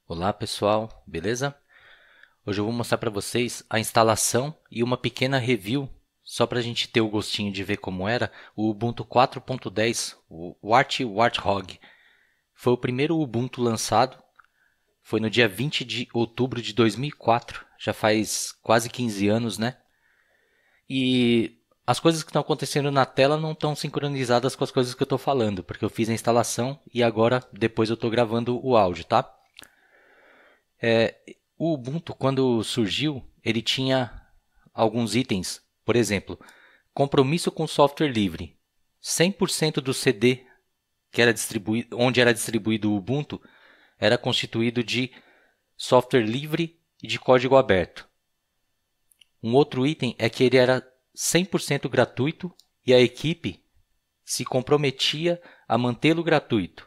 Olá pessoal, beleza? Hoje eu vou mostrar para vocês a instalação e uma pequena review, só para a gente ter o gostinho de ver como era, o Ubuntu 4.10, o Warthog. Foi o primeiro Ubuntu lançado, foi no dia 20 de outubro de 2004, já faz quase 15 anos, né? E as coisas que estão acontecendo na tela não estão sincronizadas com as coisas que eu estou falando, porque eu fiz a instalação e agora depois eu estou gravando o áudio, tá? O Ubuntu, quando surgiu, ele tinha alguns itens, por exemplo, compromisso com software livre. 100% do CD que era distribuído, onde era distribuído o Ubuntu era constituído de software livre e de código aberto. Um outro item é que ele era 100% gratuito e a equipe se comprometia a mantê-lo gratuito.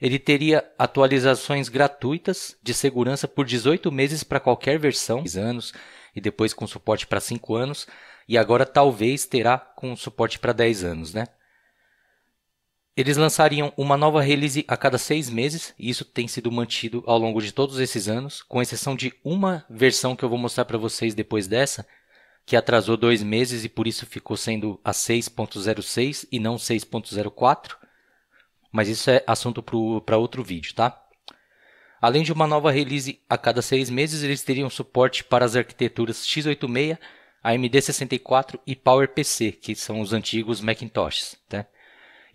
Ele teria atualizações gratuitas de segurança por 18 meses para qualquer versão, 6 anos, e depois com suporte para 5 anos, e agora talvez terá com suporte para 10 anos, né? Eles lançariam uma nova release a cada 6 meses, e isso tem sido mantido ao longo de todos esses anos, com exceção de uma versão que eu vou mostrar para vocês depois dessa, que atrasou 2 meses e por isso ficou sendo a 6.06 e não 6.04. Mas isso é assunto para outro vídeo, tá? Além de uma nova release a cada 6 meses, eles teriam suporte para as arquiteturas x86, AMD64 e PowerPC, que são os antigos Macintoshes, tá?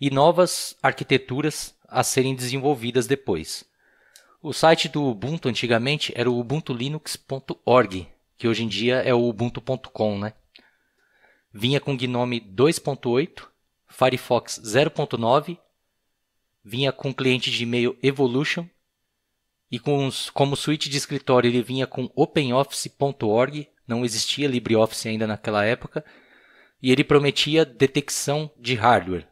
E novas arquiteturas a serem desenvolvidas depois. O site do Ubuntu antigamente era o ubuntulinux.org, que hoje em dia é o ubuntu.com, né? Vinha com Gnome 2.8, Firefox 0.9, vinha com cliente de e-mail Evolution e como suíte de escritório ele vinha com OpenOffice.org, não existia LibreOffice ainda naquela época, e ele prometia detecção de hardware.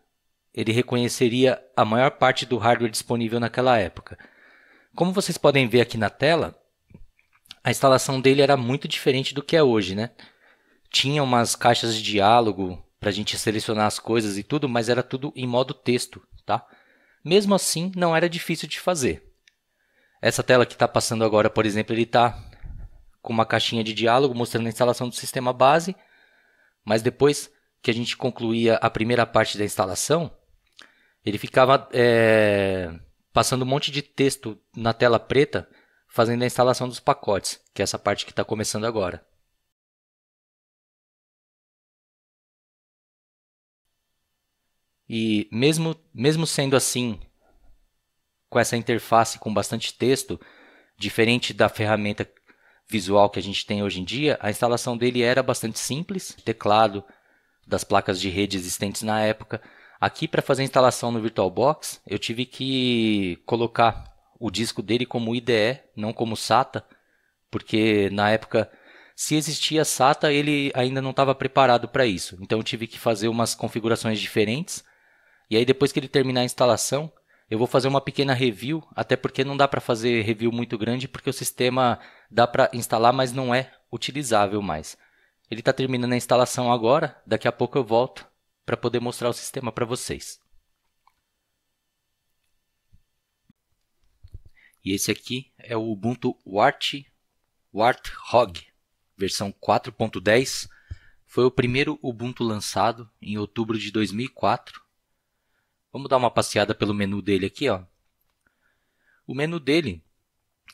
Ele reconheceria a maior parte do hardware disponível naquela época. Como vocês podem ver aqui na tela, a instalação dele era muito diferente do que é hoje, né? Tinha umas caixas de diálogo para a gente selecionar as coisas e tudo, mas era tudo em modo texto, tá? Mesmo assim, não era difícil de fazer. Essa tela que está passando agora, por exemplo, ele está com uma caixinha de diálogo mostrando a instalação do sistema base, mas depois que a gente concluía a primeira parte da instalação, ele ficava passando um monte de texto na tela preta, fazendo a instalação dos pacotes, que é essa parte que está começando agora. E mesmo sendo assim, com essa interface com bastante texto, diferente da ferramenta visual que a gente tem hoje em dia, a instalação dele era bastante simples, teclado das placas de rede existentes na época. Aqui para fazer a instalação no VirtualBox, eu tive que colocar o disco dele como IDE, não como SATA, porque na época, se existia SATA, ele ainda não estava preparado para isso. Então eu tive que fazer umas configurações diferentes. E aí depois que ele terminar a instalação, eu vou fazer uma pequena review, até porque não dá para fazer review muito grande, porque o sistema dá para instalar, mas não é utilizável mais. Ele está terminando a instalação agora, daqui a pouco eu volto para poder mostrar o sistema para vocês. E esse aqui é o Ubuntu Warthog, versão 4.10. Foi o primeiro Ubuntu lançado em outubro de 2004. Vamos dar uma passeada pelo menu dele aqui, ó. O menu dele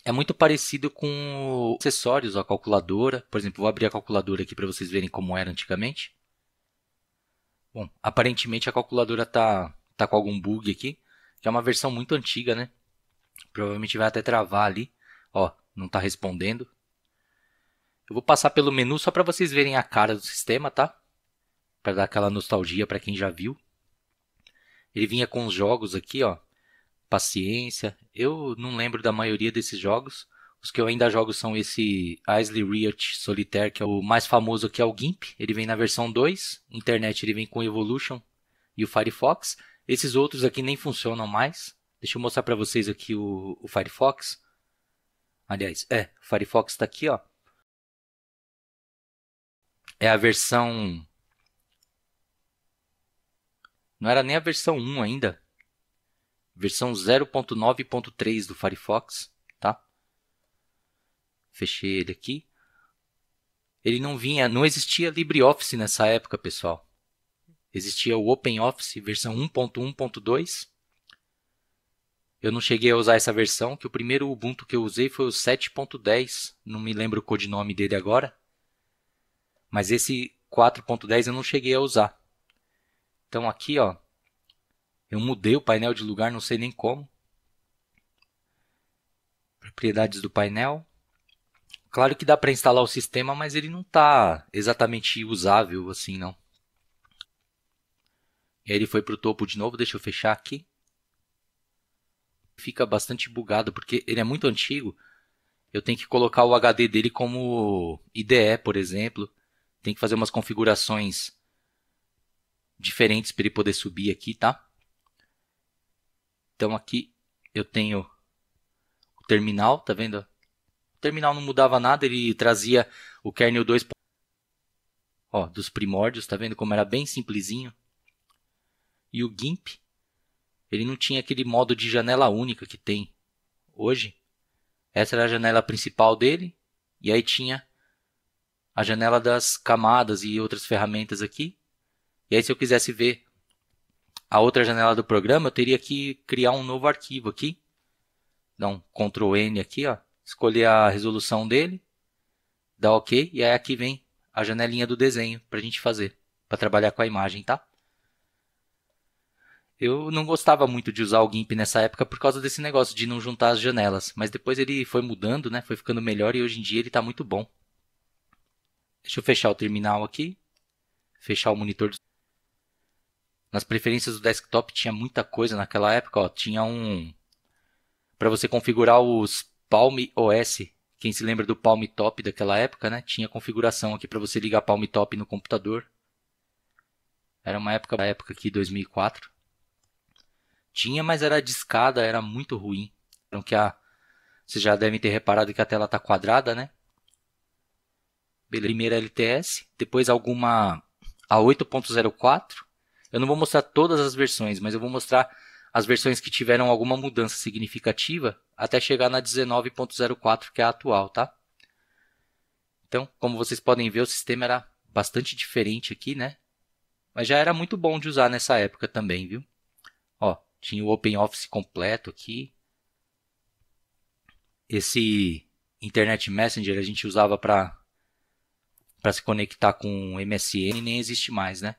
é muito parecido com acessórios, a calculadora. Por exemplo, vou abrir a calculadora aqui para vocês verem como era antigamente. Bom, aparentemente a calculadora tá com algum bug aqui, que é uma versão muito antiga, né? Provavelmente vai até travar ali. Ó, não está respondendo. Eu vou passar pelo menu só para vocês verem a cara do sistema, tá? Para dar aquela nostalgia para quem já viu. Ele vinha com os jogos aqui, ó. Paciência. Eu não lembro da maioria desses jogos. Os que eu ainda jogo são esse Isley Riot Solitaire, que é o mais famoso, que é o GIMP. Ele vem na versão 2. Internet ele vem com o Evolution e o Firefox. Esses outros aqui nem funcionam mais. Deixa eu mostrar para vocês aqui o Firefox. Aliás, o Firefox está aqui, ó. É a versão... Não era nem a versão 1 ainda. Versão 0.9.3 do Firefox. Fechei ele aqui. Ele não existia LibreOffice nessa época, pessoal. Existia o OpenOffice versão 1.1.2. Eu não cheguei a usar essa versão, que o primeiro Ubuntu que eu usei foi o 7.10. Não me lembro o codinome dele agora. Mas esse 4.10 eu não cheguei a usar. Então aqui, ó, eu mudei o painel de lugar, não sei nem como. Propriedades do painel. Claro que dá para instalar o sistema, mas ele não está exatamente usável assim, não. E aí ele foi para o topo de novo, deixa eu fechar aqui. Fica bastante bugado, porque ele é muito antigo. Eu tenho que colocar o HD dele como IDE, por exemplo. Tem que fazer umas configurações diferentes para ele poder subir aqui, tá? Então aqui eu tenho o terminal, tá vendo? O terminal não mudava nada, ele trazia o kernel 2, ó, dos primórdios, tá vendo como era bem simplesinho. E o GIMP, ele não tinha aquele modo de janela única que tem hoje. Essa era a janela principal dele, e aí tinha a janela das camadas e outras ferramentas aqui. E aí se eu quisesse ver a outra janela do programa, eu teria que criar um novo arquivo aqui. Dá um Ctrl N aqui, ó, escolher a resolução dele, dá OK, e aí aqui vem a janelinha do desenho para a gente fazer, para trabalhar com a imagem, tá? Eu não gostava muito de usar o GIMP nessa época por causa desse negócio de não juntar as janelas, mas depois ele foi mudando, né? Foi ficando melhor e hoje em dia ele está muito bom. Deixa eu fechar o terminal aqui, fechar o monitor. Nas preferências do desktop tinha muita coisa naquela época, ó. Tinha para você configurar os Palm OS. Quem se lembra do Palm Top daquela época, né? Tinha configuração aqui para você ligar Palm Top no computador. Era uma época aqui, 2004. Tinha, mas era discada, era muito ruim. Então, vocês já devem ter reparado que a tela está quadrada, né? Beleza. Primeira LTS, depois alguma a 8.04. Eu não vou mostrar todas as versões, mas eu vou mostrar as versões que tiveram alguma mudança significativa até chegar na 19.04, que é a atual, tá? Então, como vocês podem ver, o sistema era bastante diferente aqui, né? Mas já era muito bom de usar nessa época também, viu? Ó, tinha o OpenOffice completo aqui. Esse Internet Messenger a gente usava para se conectar com o MSN, nem existe mais, né?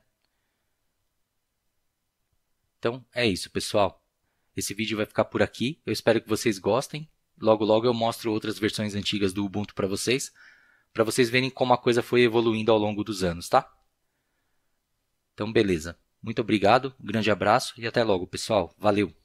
Então é isso, pessoal. Esse vídeo vai ficar por aqui. Eu espero que vocês gostem. Logo, logo eu mostro outras versões antigas do Ubuntu para vocês verem como a coisa foi evoluindo ao longo dos anos, tá? Então, beleza. Muito obrigado, um grande abraço e até logo, pessoal. Valeu!